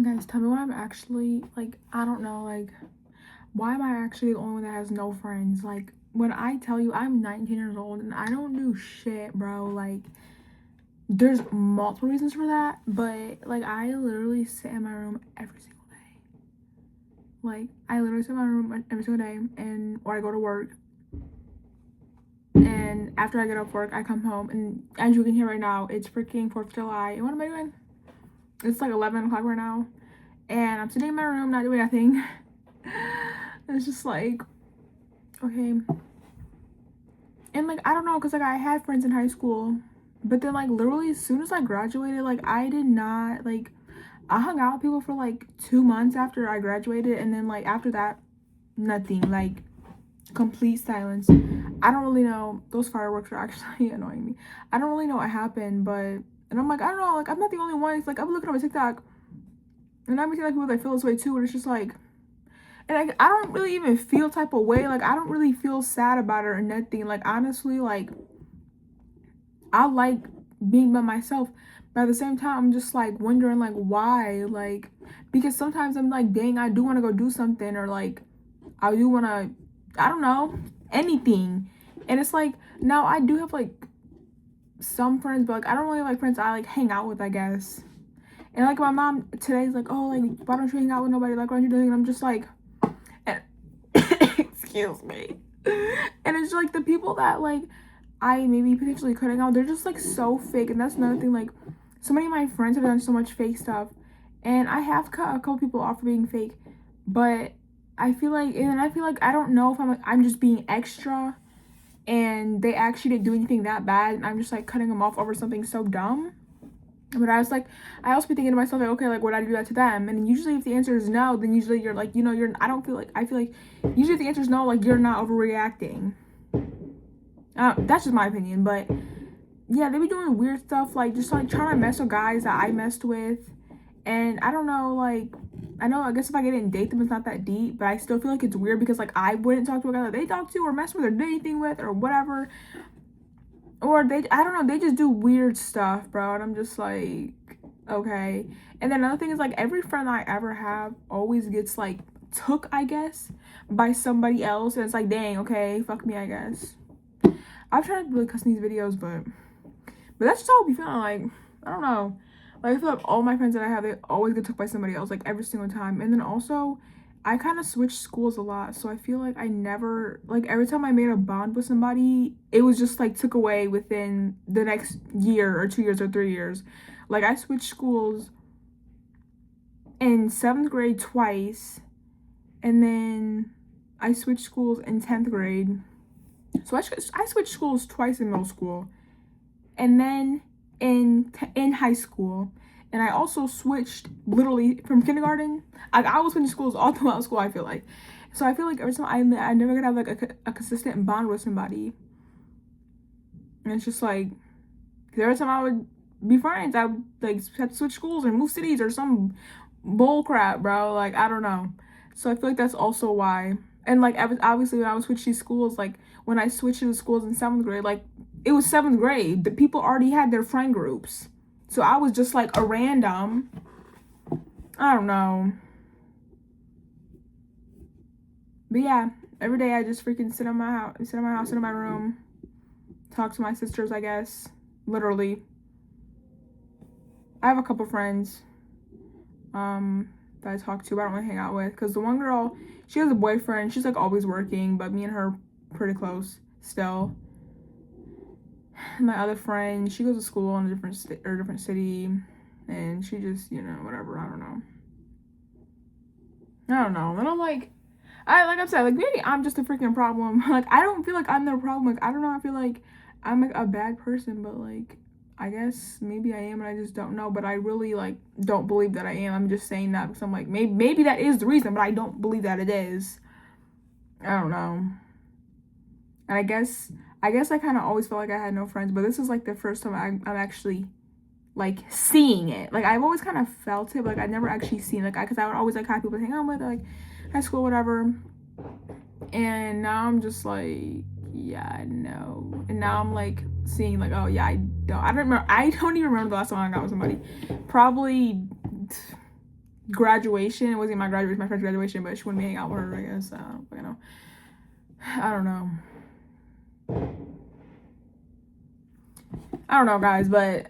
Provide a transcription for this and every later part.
Guys, tell me why I'm actually, like, I don't know, like, why am I actually the only one that has no friends? Like, when I tell you I'm 19 years old and I don't do shit, bro, like, there's multiple reasons for that, but, like, I literally sit in my room every single day. Like, I literally sit in my room every single day, or I go to work, and after I get off work, I come home, and as you can hear right now, it's freaking 4th of July, and what am I doing? It's like 11 o'clock right now, and I'm sitting in my room not doing nothing. It's just like, okay. And like, I don't know, because like I had friends in high school, but then like literally as soon as I graduated, like I did not, like, I hung out with people for like 2 months after I graduated, and then like after that, nothing. Like, complete silence. I don't really know. Those fireworks are actually annoying me. I don't really know what happened, but, and I'm like, I don't know, like I'm not the only one. It's like I'm looking at my TikTok and I'm seeing like people that feel this way too, and it's just like, and I don't really even feel type of way. Like, I don't really feel sad about it or nothing. Like, honestly, like, I like being by myself. But at the same time, I'm just, like, wondering, like, why? Like, because sometimes I'm like, dang, I do want to go do something. Or, like, I do want to, I don't know, anything. And it's, like, now I do have, like, some friends. But, like, I don't really have, like, friends I, like, hang out with, I guess. And, like, my mom today's like, oh, like, why don't you hang out with nobody? Like, why don't you do anything? And I'm just, like, and excuse me. And it's like the people that like I maybe potentially could hang out, they're just like so fake. And that's another thing, like so many of my friends have done so much fake stuff, and I have cut a couple people off for being fake, but I feel like I don't know if I'm just being extra and they actually didn't do anything that bad, and I'm just like cutting them off over something so dumb. But I was like, I also be thinking to myself, like, okay, like, would I do that to them? And usually if the answer is no, then usually you're like, you're, I feel like usually if the answer is no, like, you're not overreacting. That's just my opinion. But yeah, they be doing weird stuff, like, just like trying to mess with guys that I messed with. And I don't know, like, I guess if I get in and date them, it's not that deep, but I still feel like it's weird because, like, I wouldn't talk to a guy that they talk to or mess with or do anything with or whatever. Or I don't know, they just do weird stuff, bro. And I'm just like, okay. And then another thing is, like, every friend I ever have always gets, like, took, I guess, by somebody else. And it's like, dang, okay, fuck me, I guess. I've tried to really cuss in these videos, but that's just how I be feeling. Like, I don't know. Like, I feel like all my friends that I have, they always get took by somebody else, like, every single time. And then also, I kind of switched schools a lot, so I feel like I never, like, every time I made a bond with somebody, it was just, like, took away within the next year or 2 years or 3 years. Like, I switched schools in 7th grade twice, and then I switched schools in 10th grade. So I switched schools twice in middle school, and then in high school. And I also switched literally from kindergarten. I was switching schools all throughout school, I feel like. So I feel like every time I never gonna have like a consistent bond with somebody. And it's just like, every time I would be friends, I would like have to switch schools and move cities or some bull crap, bro. Like, I don't know. So I feel like that's also why. And like, obviously when I would switch these schools, like when I switched to the schools in 7th grade, like it was 7th grade. The people already had their friend groups. So I was just like a random. I don't know. But yeah, every day I just freaking sit in my house, sit in my room, talk to my sisters, I guess. Literally. I have a couple friends that I talk to, but I don't really hang out with. Because the one girl, she has a boyfriend. She's like always working, but me and her pretty close still. My other friend, she goes to school in a different city, and she just, whatever. I don't know. And I'm like I'm saying, like, maybe I'm just a freaking problem. Like, I don't feel like I'm the problem. Like, I don't know. I feel like I'm like a bad person, but like, I guess maybe I am, and I just don't know. But I really like don't believe that I am. I'm just saying that because I'm like, maybe that is the reason, but I don't believe that it is. I don't know. And I guess I kind of always felt like I had no friends, but this is like the first time I'm actually like seeing it. Like, I've always kind of felt it, but like I never actually seen it. Like, because I would always like have people hang out with, like high school, whatever. And now I'm just like, yeah, no. And now I'm like seeing like, oh yeah, I don't even remember the last time I hung out with somebody. Probably graduation. It wasn't my graduation, my friend's graduation, but she wanted me to hang out with her, I guess. I don't know. I don't know, guys, but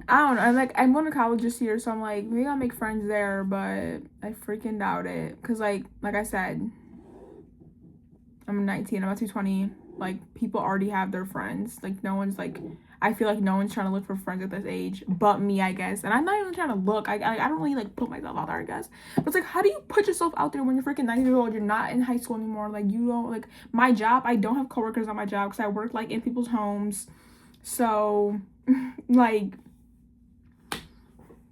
I don't know. I'm going to college this year, so I'm like, maybe I'll make friends there, but I freaking doubt it. Because, like I said, I'm 19, I'm about to be 20. Like, people already have their friends. Like, no one's, like, I feel like no one's trying to look for friends at this age, but me, I guess. And I'm not even trying to look. I don't really, like, put myself out there, I guess. But it's like, how do you put yourself out there when you're freaking 19 years old? You're not in high school anymore. Like, you don't, like, my job, I don't have coworkers on my job because I work, like, in people's homes. So, like,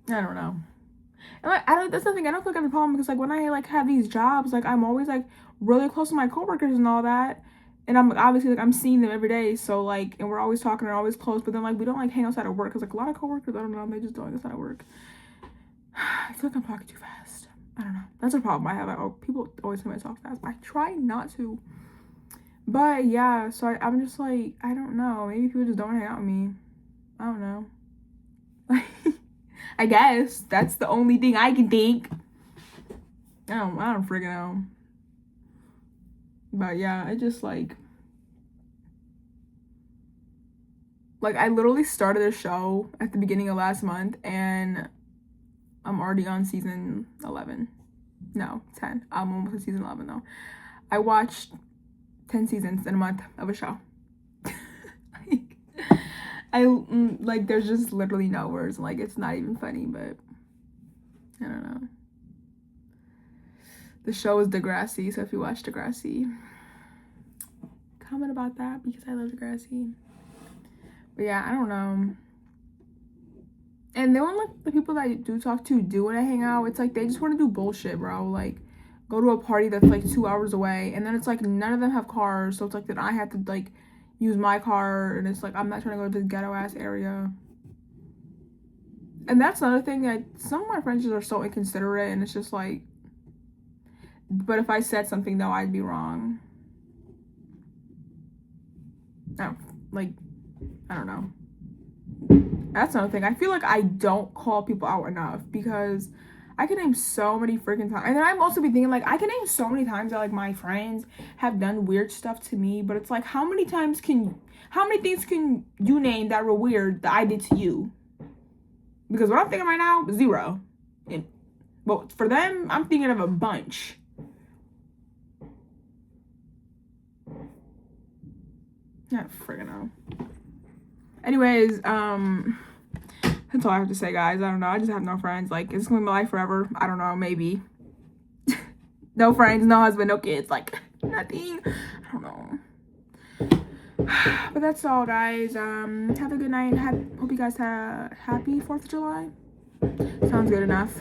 I don't know. And like, that's the thing, I don't feel like I have a problem because like when I like have these jobs, like I'm always like really close to my coworkers and all that. And I'm obviously like I'm seeing them every day, so like, and we're always talking and always close, but then like we don't like hang outside of work because like a lot of coworkers, I don't know, they just don't hang outside of work. I feel like I'm talking too fast. I don't know. That's a problem I have. People always tell me I talk fast. I try not to. But yeah, so I'm just like, I don't know. Maybe people just don't hang out with me. I don't know. I guess that's the only thing I can think. I don't freaking know. But yeah, I just like I literally started a show at the beginning of last month and I'm already on season 11. No, 10. I'm almost on season 11 though. I watched 10 seasons in a month of a show. Like there's just literally no words. Like it's not even funny, but I don't know. The show is Degrassi, so if you watch Degrassi, comment about that because I love Degrassi. But yeah, I don't know. And then when like the people that I do talk to do when I hang out, it's like they just want to do bullshit, bro. Like go to a party that's like 2 hours away, and then it's like none of them have cars, so it's like that I have to like use my car, and it's like I'm not trying to go to this ghetto ass area. And that's another thing that some of my friends just are so inconsiderate, and it's just like, but if I said something though, I'd be wrong. I don't know. That's another thing. I feel like I don't call people out enough because I can name so many freaking times. And then I'm also be thinking like I can name so many times that like my friends have done weird stuff to me, but it's like how many things can you name that were weird that I did to you? Because what I'm thinking right now, 0. And well, for them, I'm thinking of a bunch. I freaking know. Anyways, that's all I have to say, guys. I don't know. I just have no friends. Like, is this gonna be my life forever? I don't know. Maybe. No friends, no husband, no kids. Like, nothing. I don't know. But that's all, guys. Have a good night. Hope you guys have happy 4th of July. Sounds good enough.